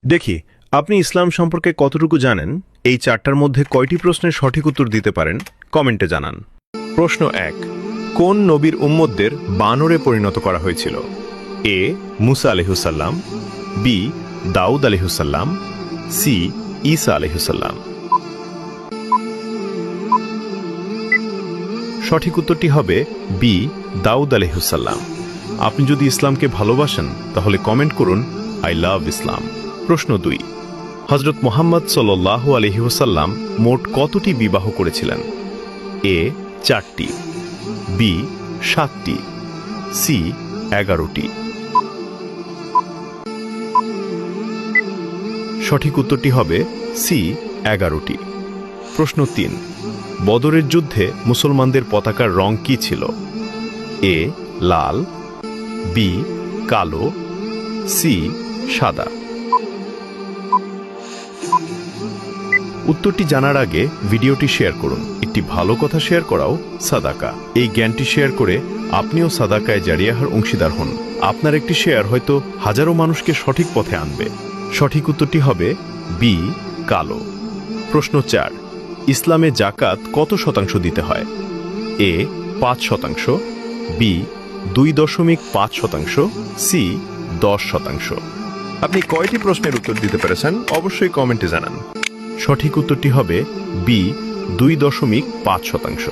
দেখি আপনি ইসলাম সম্পর্কে কতটুকু জানেন। এই চারটার মধ্যে কয়টি প্রশ্নের সঠিক উত্তর দিতে পারেন কমেন্টে জানান। প্রশ্ন 1, কোন নবীর উম্মতদের বানরে পরিণত করা হয়েছিল? এ মুসা আলাইহিসসালাম, বি দাউদ আলাইহিসসালাম, সি ঈসা আলাইহিসসালাম। সঠিক উত্তরটি হবে বি দাউদ আলাইহিসসালাম। আপনি যদি ইসলামকে ভালোবাসেন তাহলে কমেন্ট করুন আই লাভ ইসলাম। প্রশ্ন 2, হযরত মুহাম্মদ সাল্লাল্লাহু আলাইহি ওয়াসাল্লাম মোট কতটি বিবাহ করেছিলেন? এ 4টি, বি 7টি, সি 11টি। সঠিক উত্তরটি হবে সি 11টি। প্রশ্ন 3, বদরের যুদ্ধে মুসলমানদের পতাকার রং কি ছিল? এ লাল, বি কালো, সি সাদা। উত্তরটি জানার আগে ভিডিওটি শেয়ার করুন। একটি ভালো কথা শেয়ার করাও সাদাকা। এই জ্ঞানটি শেয়ার করে আপনিও সাদাকায় জারিয়াহার অংশীদার হন। আপনার একটি শেয়ার হয়তো হাজারো মানুষকে সঠিক পথে আনবে। সঠিক উত্তরটি হবে বি কালো। প্রশ্ন 4, ইসলামে জাকাত কত শতাংশ দিতে হয়? এ 5%, বি 2.5%, সি 10%। আপনি কয়টি প্রশ্নের উত্তর দিতে পেরেছেন অবশ্যই কমেন্টে জানান। সঠিক উত্তরটি হবে বি 2.5%।